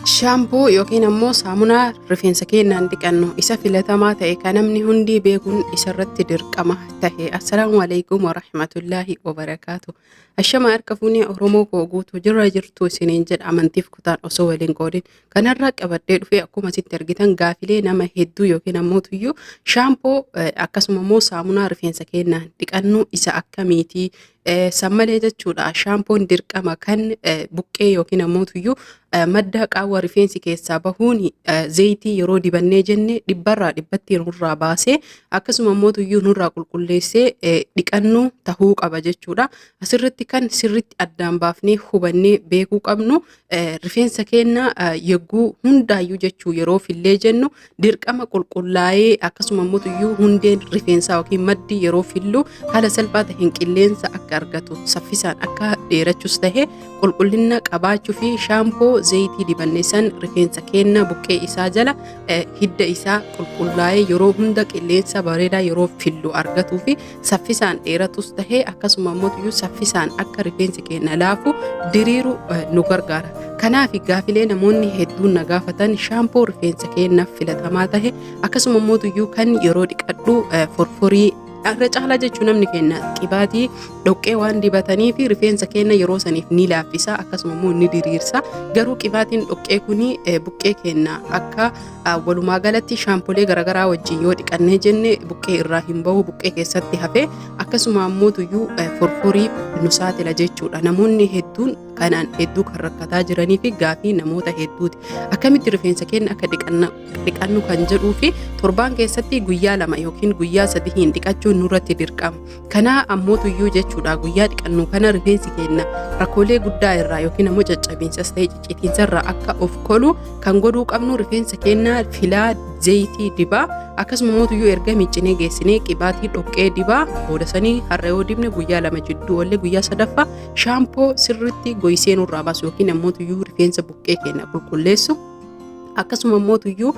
Shaampoo yookiin ammoo saamunaa rifeensa keenyaan dhiqannu isa filatamaa ta'e kan namni hundi beekuun isarratti dirqama ta'e. Assalaamu alaikum warahmatullaahi wabarakaatu. Ashama harka fuunee Oromoo koo guutuu jirtu isiniin jedha amantiif kutaan osoo waliin qoodin. Kanarraa qabadhee dhufee akkuma sitti argitan gaafilee nama hedduu yookiin ammoo tuyyuu shaampoo akkasuma immoo saamunaa rifeensa keenyaan dhiqannu isa akkamiiti sammalee jechuudha. Shaampoon dirqama kan buqqee yookiin ammoo tuyyuu madda qaawwa rifeensi keessaa bahuun zayitii yeroo dibannee jenne dhibbarraa dhibbatti nurraa baasee akkasuma immoo tuyyuu nurraa qulqulleessee dhiqannu tahuu qaba jechuudha. Asirratti kan sirritti addaan baafnee hubannee beekuu qabnu rifeensa keenya yegguu hundaayyuu jechuu yeroo fillee jennu dirqama qulqullaa'ee akkasuma immoo tuyyuu hundeen rifeensaa yookiin maddi yeroo fillu haala salphaa ta'een qilleensa akka argatu saffisaan akka dheerachuus tahee qulqullina qabaachuu fi shaampoo zayitii dibannee san rifeensa keenya buqqee isaa jala hidda isaa qulqullaa'ee yeroo hunda qilleensa bareedaa yeroo fillu argatuu fi saffisaan dheeratus tahee akkasuma immoo tuyyuu saffisaan akka rifeensi keenya laafu diriiru nu gargaara. Kanaaf gaafilee namoonni hedduun na gaafatan shaampoo rifeensa keenyaaf filatamaa tahe akkasuma immoo tuyyuu kan yeroo dhiqadhu forforii irra caalaa jechuun namni keenya qibaatii dhoqqee waan dibatanii fi rifeensa keenya yeroo saniif ni laaffisa akkasuma immoo ni diriirsa. Garuu qibaatiin dhoqqee kuni buqqee keenya akka walumaa galatti shaampolee garaagaraa wajjin yoo dhiqannee jenne buqqee irraa hin bahu buqqee keessatti hafee akkasuma immoo tuyyuu forforii nu saaxila jechuudha. Namoonni hedduun kanaan hedduu kan rakkataa jiranii fi gaafii namoota hedduuti. Akkamitti rifeensa keenya akka dhiqannu kan jedhuu fi torbaan keessatti guyyaa 2 yookiin guyyaa 3 dhiqachuun nurratti dirqama. Kana ammoo tuyyuu jechuudha guyyaa dhiqannu kana rifeensi keenya rakkoolee guddaa irraa yookiin ammoo caccabiinsas ta'e ciccitiinsa irraa akka of qolu kan godhuu qabnu rifeensa keenya filaa zayitii dibaa akkasuma immoo tuyyuu erga miccinee geessinee qibaatii dhoqqee dibaa boodasanii har'a yoo dibne guyyaa 2 jidduu ollee guyyaa 3ffaa shaampoo sirritti goysee nurraa baasu yookiin ammoo tuyyuu rifeensa buqqee keenya qulqulleessu akkasuma immoo tuyyuu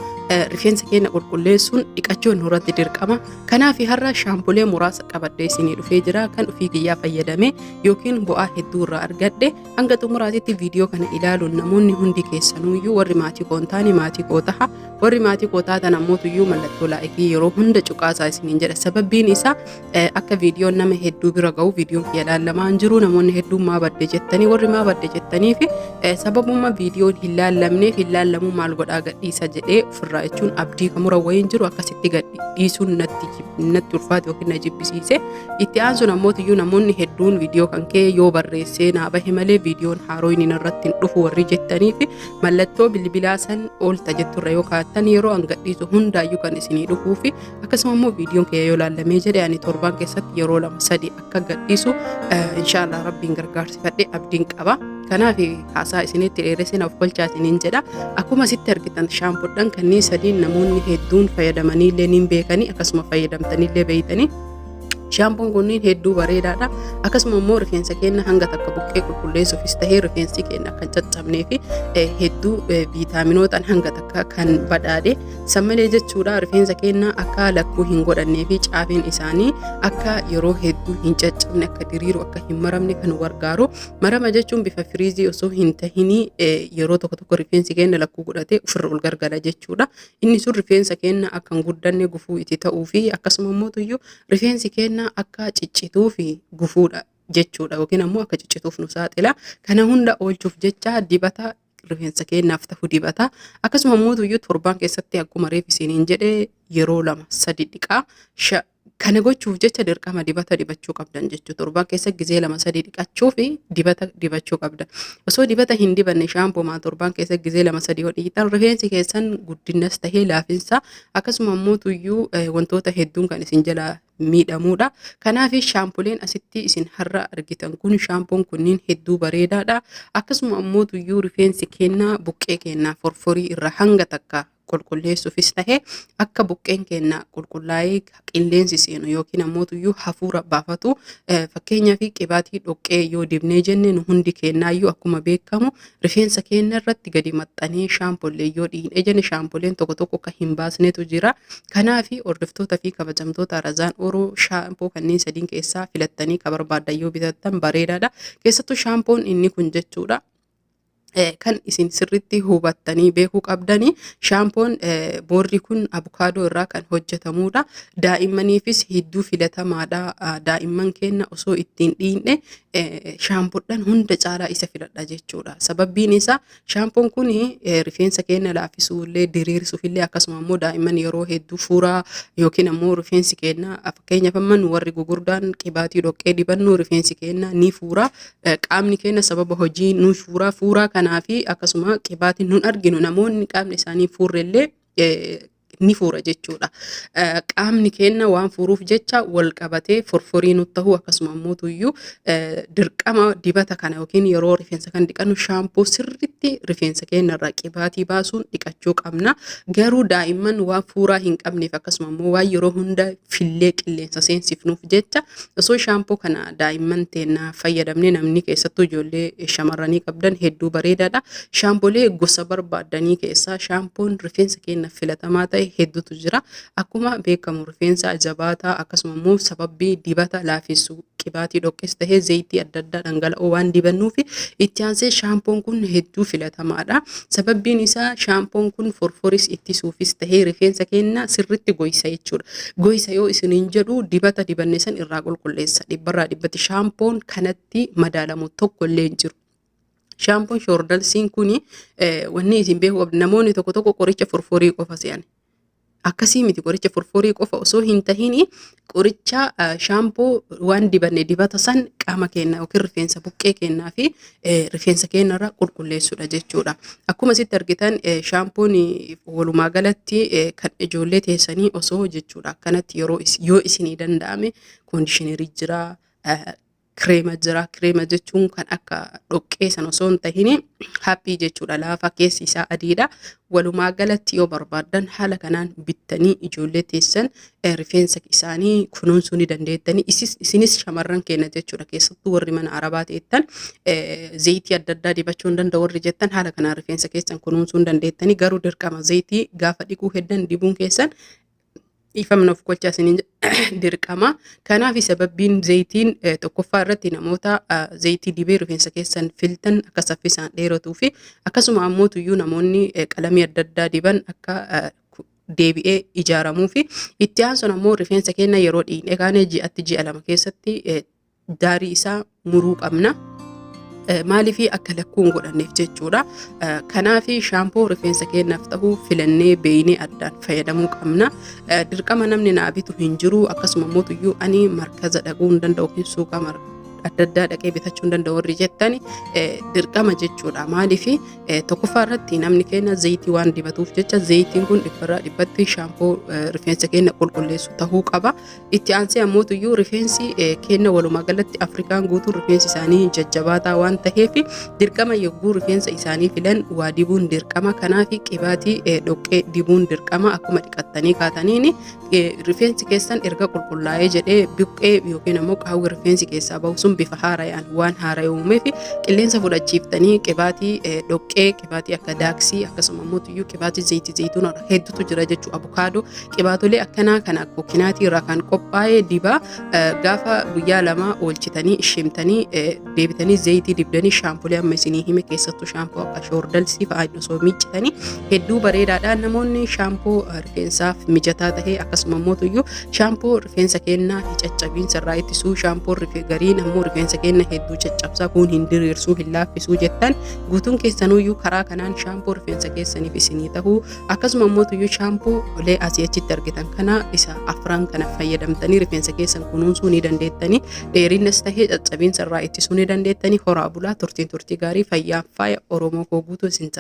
rifeensa keenya qulqulleessuun dhiqachuun nurratti dirqama. Kanaaf har'a shaampolee muraasa qabadhee isinii dhufee jira kan ofii kiyyaa fayyadame yookiin bu'aa hedduu irraa argadhe hanga xumuraatitti viidiyoo kana ilaaluun namoonni hundi keessanuyyuu warri maatii koo taane maatii koo taha warri maatii koo taatan ammoo tuyyuu mallattoo laa'ikii yeroo hunda cuqaasaa isiniin jedha. Sababbiin isaa akka viidiyoon nama hedduu bira ga'u viidiyoon kiyya laallamaan jiru namoonni hedduun maa badde jettanii warri maa badde jettanii fi sababummaa viidiyoon hin laallamneef hin laallamuu maal godhaa gadhiisa jedhee ofirraa jechuun abdii kamura wayiin jiru akkasitti gadhiisuun natti ulfaate yookiin na jibbisiise. Itti aansuun ammoo tuyyuu namoonni hedduun viidiyoo kan kee yoo barreessee naa bahe malee viidiyoon haaroo inni irratti hin dhufu warri jettanii fi mallattoo bilbilaa san oolta jetturra yoo kaattan yeroo an gadhiisu hundaayyuu kan isinii dhufuu fi akkasuma immoo viidiyoon kee yoo laallamee jedhe ani torbaan keessatti yeroo 2-3 akka gadhiisu inshaallah rabbiin gargaarsifadhe abdiin qaba. Kanaaf haasaa isinitti dheeressin of kolchaa isiniin jedha. Akkuma sitti argitan shaampoodhaan kanneen sadiin namoonni hedduun fayyadamanii illee niin beekanii akkasuma fayyadamtanii illee beeytanii. Shaampoon kunniin hedduu bareedaadha. Akkasuma immoo rifeensa keenya hanga takka buqqee qulqulleessuufis tahee rifeensi keenya kan caccabnee fi hedduu viitaaminootaan hanga takka kan badhaadhe sammalee jechuudha. Rifeensa keenya akka lakkuu hin godhannee fi caafeen isaanii akka yeroo hedduu hin caccabne akka diriiru akka hin maramne kan gargaaru. Marama jechuun bifa firiizii osoo hin tahinii yeroo tokko rifeensi keenya lakkuu godhatee ofirra ol gargala jechuudha. Inni sun rifeensa keenya akka hin guddanne gufuu itti ta'uu fi akkasuma immoo tuyyuu rifeensi keenya akka ciccituu fi gufuudha jechuudha yookiin ammoo akka ciccituuf nu saaxila. Kana hunda oolchuuf jecha dibata rifeensa keenyaaf ta'u dibata akkasuma immoo tuyyuu torbaan keessatti akkuma reef isiniin jedhe yeroo 2-3 dhiqaa. Kana gochuuf jecha dirqama dibata dibachuu qabdan jechuudha. Torbaan keessa gizee 2-3 dhiqachuu fi dibata dibachuu qabdan. Osoo dibata hin dibanne shaampoo torbaan keessa gizee 2-3 yoo dhiqitan rifeensi keessan guddinnas tahee laafinsa akkasuma immoo tuyyuu wantoota hedduun kan isin jalaa miidhamuudha. Kanaaf shaampoleen asitti isin har'a argitan kun shaampoon kunniin hedduu bareedaadha. Akkasuma immoo tuyyuu rifeensi keenya buqqee keenya forforii irra hanga takka qulqulleessuufis tahee akka buqqeen keenya qulqullaa'ee qilleensi seenu yookiin ammoo tuyyuu hafuura baafatu fakkeenyaaf qibaatii dhoqqee yoo dibnee jenne nu hundi keenyaayyuu akkuma beekamu rifeensa keenya irratti gadi maxxanee shaampolee yoo dhiine jenne shaampoleen tokko akka hin baasnetu jira. Kanaaf hordoftoota fi kabajamtoota Razaan Oroo shaampoo kanneen sadiin keessaa filattanii kan barbaadan yoo bitattan bareedaadha. Keessattuu shaampoon inni kun jechuudha. kan isin sirriitti hubattanii beekuu qabdanii shaampoon boorri kun abukaadoo irraa kan hojjetamudha. Daa'immaniifis hedduu filatamaadha. Daa'imman keenya osoo ittiin dhiinne shaampoodhaan hunda caalaa isa filadha jechuudha. Sababbiin isaa shaampoon kun rifeensa keenya laaffisuullee diriirsuufillee akkasuma immoo daa'imman yeroo hedduu fuuraa yookiin ammoo rifeensi keenya fakkeenyaaf amman warri gugurdaan qibaatii dhoqqee dibannu rifeensi keenya ni fuura. Qaamni keenya sababa hojii nu fuuraa kanaafi akkasuma qibaatiin nun arginu namoonni qaamni isaanii fuurrellee ni fuura jechuudha. Qaamni keenya waan fuuruuf jecha wal qabatee forforii nutti ta'u akkasuma immoo tuyyuu dirqama dibata kana yookiin yeroo rifeensa kan dhiqannu shaampoo sirriitti rifeensa keenya irraa qibaatii baasuun dhiqachuu qabna. Garuu daa'imman waan fuuraa hin qabneef akkasuma immoo waan yeroo hunda fillee qilleensa seensifnuuf jecha osoo shaampoo kana daa'imman teennaa fayyadamne namni keessattuu ijoollee shamarranii qabdan hedduu bareedaadha. Shaampoolee gosa barbaadanii keessaa shaampoon rifeensa keenya filatamaa ta'e hedduutu jira. Akkuma beekamu rifeensa jabaataa akkasuma immoo sababbii dibata laaffisuu qibaatii dhoqqees tahee zayitii adda addaa dhangala'oo waan dibannuuf itti aansee shaampoon kun hedduu filatamaadha. Sababbiin isaa shaampoon kun forforis ittisuufis tahee rifeensa keenya sirriitti goysa jechuudha. Goysa yoo isiniin jedhu dibata dibanne san irraa qulqulleessa. Dhibbarraa dhibbatti shaampoon kanatti madaalamu tokko illee hin jiru. Shaampoon shoordalsiin kuni wanni isin beekuu qabdu namoonni tokko tokko qoricha forforii qofa se'an. Akkasii miti qoricha forforii qofa osoo hin tahin qoricha shaampoo waan dibanne dibata san qaama keenya yookiin rifeensa buqqee keenyaa fi rifeensa keenya irraa qulqulleessudha jechuudha. Akkuma asitti argitan shaampoon walumaa galatti kan ijoollee teessanii osoo jechuudha akkanatti yoo isinii danda'ame koondishinarii jira. Kireema jira. Kireema jechuun kan akka dhoqqee san osoo hin tahin haphii jechuudha. Laafa keessi isaa adiidha. Walumaa galatti yoo barbaadan haala kanaan bittanii ijoollee teessan rifeensa isaanii kunuunsuu ni dandeettanii. Isinis shamarran keenya jechuudha. Keessattuu warri mana arabaa ta'ettan zayitii adda addaa dibachuu hin danda'u warri jettan haala kanaan rifeensa keessan kunuunsuu hin dandeettanii. Garuu dirqama zayitii gaafa dhiquu heddan dibuun keessan ifamna of gochaa isiniin dirqama. Kanaaf sababbiin zayitiin tokkoffaa irratti namoota zayitii dibee rifeensa keessan filtan akka saffisaan dheeratuu fi akkasuma ammoo tuyyuu namoonni qalamii adda addaa diban akka deebi'ee ijaaramuu fi itti aansuun ammoo rifeensa keenya yeroo dhiqnee kaanee ji'atti ji'a lama keessatti daarii isaa muruu qabna. Maaliifii akka lakkuun godhanneef jechuudha. Kanaafi shaampoo rifeensa keenyaaf ta'u filannee beeynee addaan fayyadamuu qabna. Dirqama namni naa bitu hin jiru. Akkasuma immoo tuyyuu ani markaza dhaquu hin danda'u yookiin suuqa adda addaa dhaqee bitachuu hin danda'u warri jettan dirqama jechuudha. Maaliifii tokkoffaa irratti namni keenya zayitii waan dibatuuf jecha zayitiin kun dhibbarraa dhibbatti shaampoo rifeensa keenya qulqulleessu ta'uu qaba. Itti aansee ammoo tuyyuu rifeensi keenya walumaa galatti Afrikaan guutuu rifeensi isaanii jajjabaataa waan ta'eef dirqama yogguu rifeensa isaanii filan waa dibuun dirqama. Kanaaf qibaatii dhoqqee dibuun dirqama. Akkuma dhiqattanii kaataniin rifeensi keessan erga qulqullaa'ee jedhee buqqee yookiin ammoo qaawwi rifeensi keessaa bahu sun bifa haarayaan waan haara'ee uumeef qilleensa fudhachiiftanii qibaatii dhoqqee qibaatii akka daaksii akkasuma immoo tuyyuu qibaatii zayitii zayituun hedduutu jira jechuudha. Abukaadoo qibaatolee akkanaa kana kokinaatii irraa kan qophaa'ee dibaa gaafa guyyaa lama oolchitanii ishimtanii deebitanii zayitii dibdanii shaampulee amma isinii hime keessattuu shaampoo akka shoordalsii fa'aa osoo miiccitanii hedduu bareedaadha. Namoonni shaampoo rifeensaaf mijataa ta'e akkasuma immoo tuyyuu shaampoo rifeensa keenyaa caccabiinsa irraa ittisuu shaampoo gariin ammoo rifeensa keenya hedduu caccabsaa kun hin diriirsuu hin laaffisuu jettan guutuun keessanuyyuu karaa kanaan shaampoo rifeensa keessaniif isinii ta'uu akkasuma immoo tuyyuu shaampoo olee asii achitti argitan kana isa afran kana fayyadamtanii rifeensa keessan kunuunsuu ni dandeettanii dheerinnas tahee caccabiinsa irraa ittisuu ni dandeettanii horaa bulaa turtii gaarii fayyaa faaya Oromoo koo guutuu isin